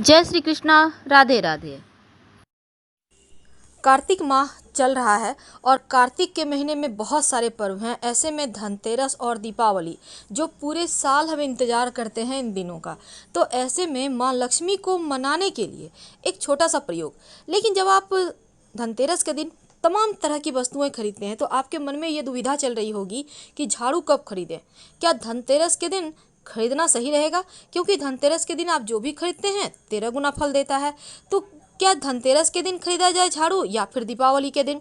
जय श्री कृष्णा। राधे राधे। कार्तिक माह चल रहा है और कार्तिक के महीने में बहुत सारे पर्व हैं। ऐसे में धनतेरस और दीपावली जो पूरे साल हम इंतज़ार करते हैं इन दिनों का। तो ऐसे में माँ लक्ष्मी को मनाने के लिए एक छोटा सा प्रयोग। लेकिन जब आप धनतेरस के दिन तमाम तरह की वस्तुएं खरीदते हैं तो आपके मन में ये दुविधा चल रही होगी कि झाड़ू कब खरीदें। क्या धनतेरस के दिन खरीदना सही रहेगा? क्योंकि धनतेरस के दिन आप जो भी खरीदते हैं 13 गुना फल देता है। तो क्या धनतेरस के दिन खरीदा जाए झाड़ू या फिर दीपावली के दिन?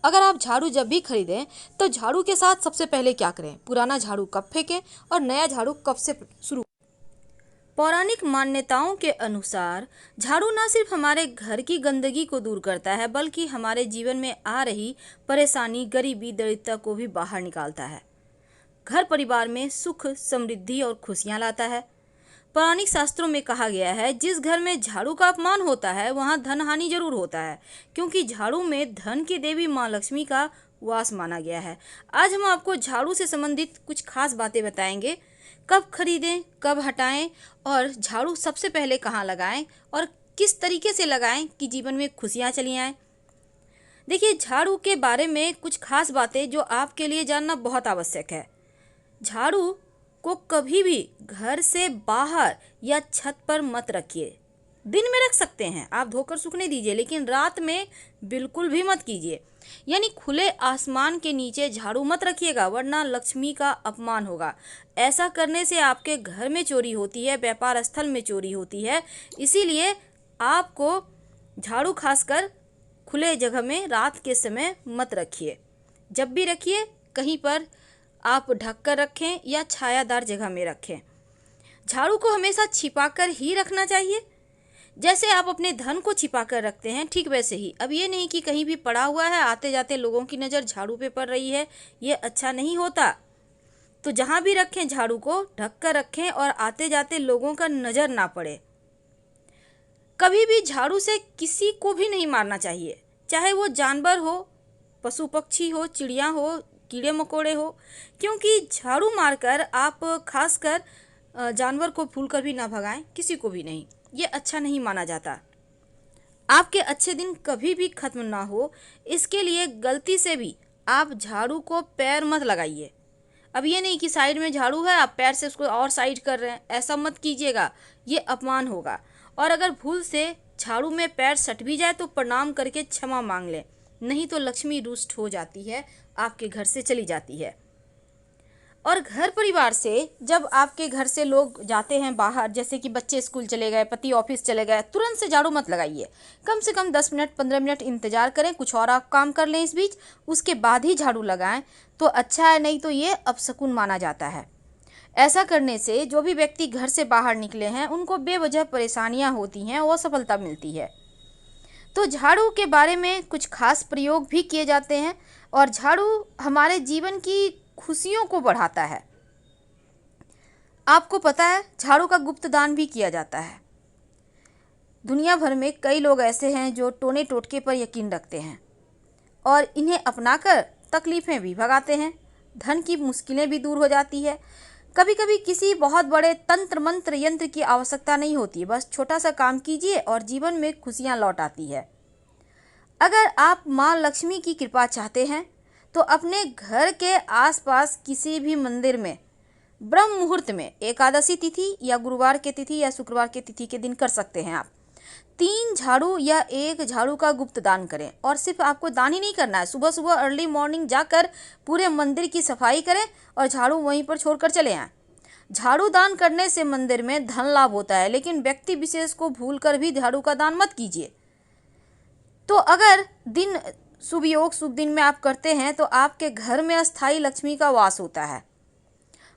अगर आप झाड़ू जब भी खरीदें तो झाड़ू के साथ सबसे पहले क्या करें? पुराना झाड़ू कब फेंकें और नया झाड़ू कब से शुरू? पौराणिक मान्यताओं के अनुसार झाड़ू न सिर्फ हमारे घर की गंदगी को दूर करता है बल्कि हमारे जीवन में आ रही परेशानी, गरीबी, दरिद्रता को भी बाहर निकालता है। घर परिवार में सुख, समृद्धि और खुशियां लाता है। पौराणिक शास्त्रों में कहा गया है, जिस घर में झाड़ू का अपमान होता है वहां धन हानि जरूर होता है, क्योंकि झाड़ू में धन की देवी माँ लक्ष्मी का वास माना गया है। आज हम आपको झाड़ू से संबंधित कुछ खास बातें बताएंगे। कब खरीदें, कब हटाएं और झाड़ू सबसे पहले कहाँ लगाएं और किस तरीके से लगाएं कि जीवन में खुशियाँ चली आएँ। देखिए, झाड़ू के बारे में कुछ खास बातें जो आपके लिए जानना बहुत आवश्यक है। झाड़ू को कभी भी घर से बाहर या छत पर मत रखिए। दिन में रख सकते हैं, आप धोकर सूखने दीजिए, लेकिन रात में बिल्कुल भी मत कीजिए। यानी खुले आसमान के नीचे झाड़ू मत रखिएगा, वरना लक्ष्मी का अपमान होगा। ऐसा करने से आपके घर में चोरी होती है, व्यापार स्थल में चोरी होती है। इसीलिए आपको झाड़ू खासकर खुले जगह में रात के समय मत रखिए। जब भी रखिए कहीं पर आप ढक कर रखें या छायादार जगह में रखें। झाड़ू को हमेशा छिपाकर ही रखना चाहिए। जैसे आप अपने धन को छिपाकर रखते हैं, ठीक वैसे ही अब ये नहीं कि कहीं भी पड़ा हुआ है, आते जाते लोगों की नज़र झाड़ू पे पड़ रही है, ये अच्छा नहीं होता। तो जहाँ भी रखें झाड़ू को ढक कर रखें और आते जाते लोगों का नज़र ना पड़े। कभी भी झाड़ू से किसी को भी नहीं मारना चाहिए, चाहे वो जानवर हो, पशु पक्षी हो, चिड़िया हो, कीड़े मकोड़े हो, क्योंकि झाड़ू मारकर आप खासकर जानवर को भूलकर भी ना भगाएं, किसी को भी नहीं। ये अच्छा नहीं माना जाता। आपके अच्छे दिन कभी भी खत्म ना हो, इसके लिए गलती से भी आप झाड़ू को पैर मत लगाइए। अब ये नहीं कि साइड में झाड़ू है आप पैर से उसको और साइड कर रहे हैं, ऐसा मत कीजिएगा, ये अपमान होगा। और अगर भूल से झाड़ू में पैर सट भी जाए तो प्रणाम करके क्षमा मांग लें, नहीं तो लक्ष्मी रुष्ट हो जाती है, आपके घर से चली जाती है। और घर परिवार से जब आपके घर से लोग जाते हैं बाहर, जैसे कि बच्चे स्कूल चले गए, पति ऑफिस चले गए, तुरंत से झाड़ू मत लगाइए। कम से कम 10 मिनट 15 मिनट इंतजार करें, कुछ और आप काम कर लें इस बीच, उसके बाद ही झाड़ू लगाएं तो अच्छा है, नहीं तो ये अपशकुन माना जाता है। ऐसा करने से जो भी व्यक्ति घर से बाहर निकले हैं उनको बेवजह परेशानियां होती हैं, वो सफलता मिलती है। तो झाड़ू के बारे में कुछ खास प्रयोग भी किए जाते हैं और झाड़ू हमारे जीवन की खुशियों को बढ़ाता है। आपको पता है झाड़ू का गुप्त दान भी किया जाता है। दुनिया भर में कई लोग ऐसे हैं जो टोने टोटके पर यकीन रखते हैं और इन्हें अपनाकर तकलीफ़ें भी भगाते हैं, धन की मुश्किलें भी दूर हो जाती है। कभी कभी किसी बहुत बड़े तंत्र मंत्र यंत्र की आवश्यकता नहीं होती, बस छोटा सा काम कीजिए और जीवन में खुशियाँ लौट आती है। अगर आप माँ लक्ष्मी की कृपा चाहते हैं तो अपने घर के आसपास किसी भी मंदिर में ब्रह्म मुहूर्त में, एकादशी तिथि या गुरुवार के तिथि या शुक्रवार के तिथि के दिन कर सकते हैं आप 3 झाड़ू या 1 झाड़ू का गुप्त दान करें। और सिर्फ आपको दान ही नहीं करना है, सुबह सुबह अर्ली मॉर्निंग जाकर पूरे मंदिर की सफाई करें और झाड़ू वहीं पर छोड़कर चले आएँ। झाड़ू दान करने से मंदिर में धन लाभ होता है, लेकिन व्यक्ति विशेष को भूल कर भी झाड़ू का दान मत कीजिए। तो अगर दिन शुभ योग शुभ दिन में आप करते हैं तो आपके घर में अस्थायी लक्ष्मी का वास होता है।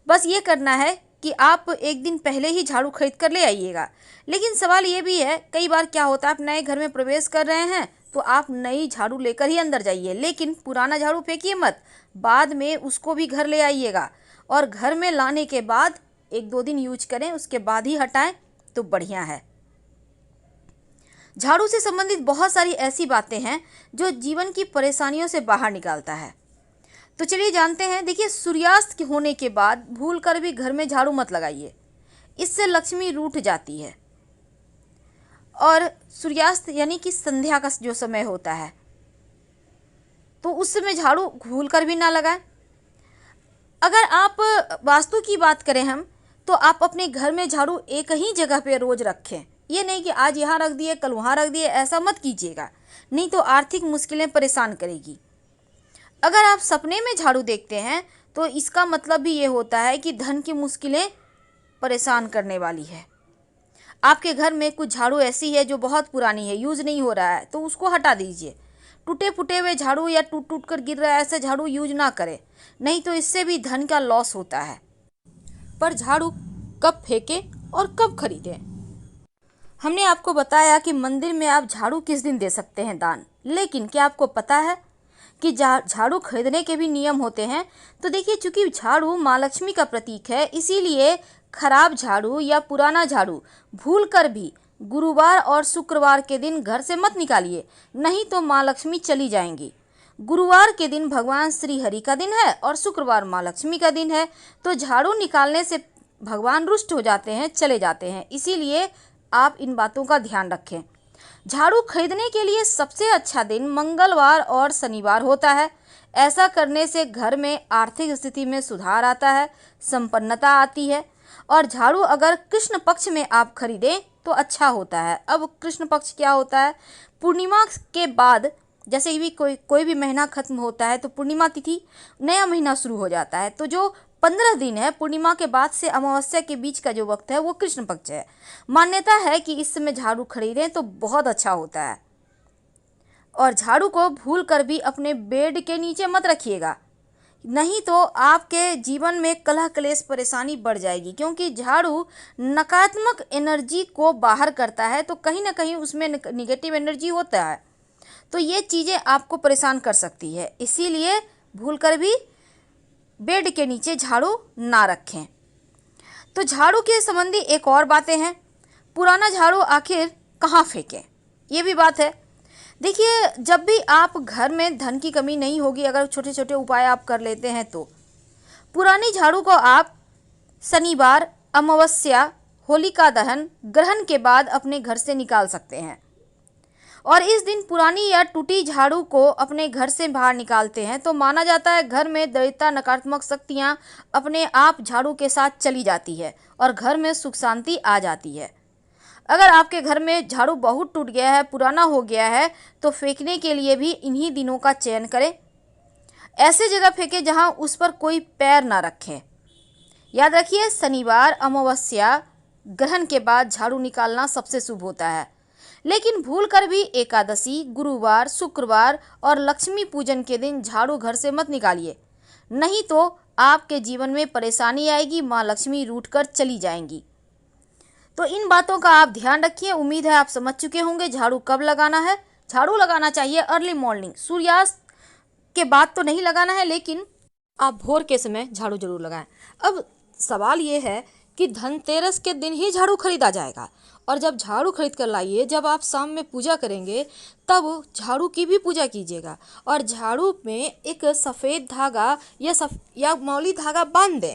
बस ये करना है कि आप एक दिन पहले ही झाड़ू खरीद कर ले आइएगा। लेकिन सवाल ये भी है, कई बार क्या होता है आप नए घर में प्रवेश कर रहे हैं तो आप नई झाड़ू लेकर ही अंदर जाइए, लेकिन पुराना झाड़ू फेंकिए मत, बाद में उसको भी घर ले आइएगा और घर में लाने के बाद 1-2 दिन यूज करें, उसके बाद ही हटाएं तो बढ़िया है। झाड़ू से संबंधित बहुत सारी ऐसी बातें हैं जो जीवन की परेशानियों से बाहर निकालता है। तो चलिए जानते हैं। देखिए, सूर्यास्त होने के बाद भूल कर भी घर में झाड़ू मत लगाइए, इससे लक्ष्मी रूठ जाती है। और सूर्यास्त यानी कि संध्या का जो समय होता है, तो उस समय झाड़ू भूल कर भी ना लगाएं। अगर आप वास्तु की बात करें हम, तो आप अपने घर में झाड़ू एक ही जगह पे रोज रखें। ये नहीं कि आज यहाँ रख दिए कल वहाँ रख दिए, ऐसा मत कीजिएगा, नहीं तो आर्थिक मुश्किलें परेशान करेगी। अगर आप सपने में झाड़ू देखते हैं तो इसका मतलब भी ये होता है कि धन की मुश्किलें परेशान करने वाली है। आपके घर में कुछ झाड़ू ऐसी है जो बहुत पुरानी है, यूज़ नहीं हो रहा है, तो उसको हटा दीजिए। टूटे फूटे हुए झाड़ू या टूट टूट कर गिर रहा है ऐसे झाड़ू यूज ना करें, नहीं तो इससे भी धन का लॉस होता है। पर झाड़ू कब फेंकें और कब खरीदें? हमने आपको बताया कि मंदिर में आप झाड़ू किस दिन दे सकते हैं दान, लेकिन क्या आपको पता है कि झाड़ू खरीदने के भी नियम होते हैं? तो देखिए, चूंकि झाड़ू माँ लक्ष्मी का प्रतीक है, इसीलिए खराब झाड़ू या पुराना झाड़ू भूलकर भी गुरुवार और शुक्रवार के दिन घर से मत निकालिए, नहीं तो माँ लक्ष्मी चली जाएंगी। गुरुवार के दिन भगवान श्री हरि का दिन है और शुक्रवार माँ लक्ष्मी का दिन है, तो झाड़ू निकालने से भगवान रुष्ट हो जाते हैं, चले जाते हैं। इसीलिए आप इन बातों का ध्यान रखें। झाड़ू खरीदने के लिए सबसे अच्छा दिन मंगलवार और शनिवार होता है। ऐसा करने से घर में आर्थिक स्थिति में सुधार आता है, संपन्नता आती है। और झाड़ू अगर कृष्ण पक्ष में आप खरीदें तो अच्छा होता है। अब कृष्ण पक्ष क्या होता है? पूर्णिमा के बाद, जैसे भी कोई भी महीना खत्म होता है तो पूर्णिमा तिथि नया महीना शुरू हो जाता है। तो जो 15 दिन है पूर्णिमा के बाद से अमावस्या के बीच का जो वक्त है वो कृष्ण पक्ष है। मान्यता है कि इस समय झाड़ू खरीदें तो बहुत अच्छा होता है। और झाड़ू को भूल कर भी अपने बेड के नीचे मत रखिएगा, नहीं तो आपके जीवन में कलह क्लेश परेशानी बढ़ जाएगी। क्योंकि झाड़ू नकारात्मक एनर्जी को बाहर करता है, तो कहीं ना कहीं उसमें निगेटिव एनर्जी होता है, तो ये चीज़ें आपको परेशान कर सकती है। इसीलिए भूलकर भी बेड के नीचे झाड़ू ना रखें। तो झाड़ू के संबंधी एक और बातें हैं। पुराना झाड़ू आखिर कहाँ फेंकें, ये भी बात है। देखिए, जब भी आप घर में धन की कमी नहीं होगी, अगर छोटे छोटे उपाय आप कर लेते हैं, तो पुरानी झाड़ू को आप शनिवार, अमावस्या, होलिका दहन, ग्रहण के बाद अपने घर से निकाल सकते हैं। और इस दिन पुरानी या टूटी झाड़ू को अपने घर से बाहर निकालते हैं तो माना जाता है घर में दरिद्रता, नकारात्मक शक्तियां अपने आप झाड़ू के साथ चली जाती है और घर में सुख शांति आ जाती है। अगर आपके घर में झाड़ू बहुत टूट गया है, पुराना हो गया है, तो फेंकने के लिए भी इन्हीं दिनों का चयन करें। ऐसे जगह फेंकें जहां उस पर कोई पैर ना रखें। याद रखिए, शनिवार, अमावस्या, ग्रहण के बाद झाड़ू निकालना सबसे शुभ होता है। लेकिन भूलकर भी एकादशी, गुरुवार, शुक्रवार और लक्ष्मी पूजन के दिन झाड़ू घर से मत निकालिए, नहीं तो आपके जीवन में परेशानी आएगी, माँ लक्ष्मी रूठ कर चली जाएंगी। तो इन बातों का आप ध्यान रखिए। उम्मीद है आप समझ चुके होंगे झाड़ू कब लगाना है। झाड़ू लगाना चाहिए अर्ली मॉर्निंग, सूर्यास्त के बाद तो नहीं लगाना है, लेकिन आप भोर के समय झाड़ू जरूर लगाएं। अब सवाल ये है कि धनतेरस के दिन ही झाड़ू खरीदा जाएगा, और जब झाड़ू खरीद कर लाइए, जब आप शाम में पूजा करेंगे तब झाड़ू की भी पूजा कीजिएगा, और झाड़ू में एक सफ़ेद धागा या मौली धागा बांध दें,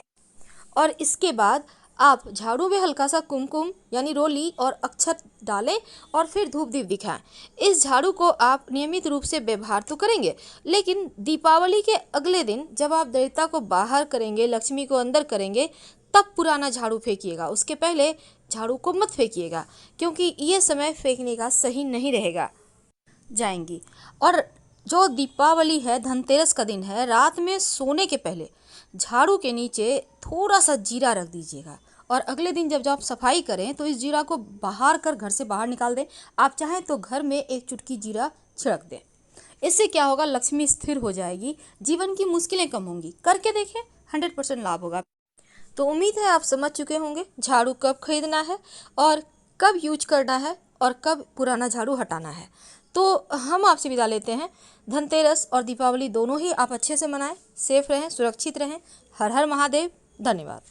और इसके बाद आप झाड़ू में हल्का सा कुमकुम यानी रोली और अक्षत डालें और फिर धूप दीप दिखाएं। इस झाड़ू को आप नियमित रूप से व्यवहार तो करेंगे, लेकिन दीपावली के अगले दिन जब आप दैवता को बाहर करेंगे, लक्ष्मी को अंदर करेंगे, तब पुराना झाड़ू फेंकिएगा। उसके पहले झाड़ू को मत फेंकिएगा, क्योंकि ये समय फेंकने का सही नहीं रहेगा, जाएंगी। और जो दीपावली है, धनतेरस का दिन है, रात में सोने के पहले झाड़ू के नीचे थोड़ा सा जीरा रख दीजिएगा, और अगले दिन जब आप सफाई करें तो इस जीरा को बाहर कर घर से बाहर निकाल दें। आप चाहें तो घर में एक चुटकी जीरा छिड़क दें। इससे क्या होगा, लक्ष्मी स्थिर हो जाएगी, जीवन की मुश्किलें कम होंगी। करके देखें, 100% लाभ होगा। तो उम्मीद है आप समझ चुके होंगे झाड़ू कब खरीदना है और कब यूज करना है और कब पुराना झाड़ू हटाना है। तो हम आपसे विदा लेते हैं। धनतेरस और दीपावली दोनों ही आप अच्छे से मनाएं, सेफ रहें, सुरक्षित रहें। हर हर महादेव। धन्यवाद।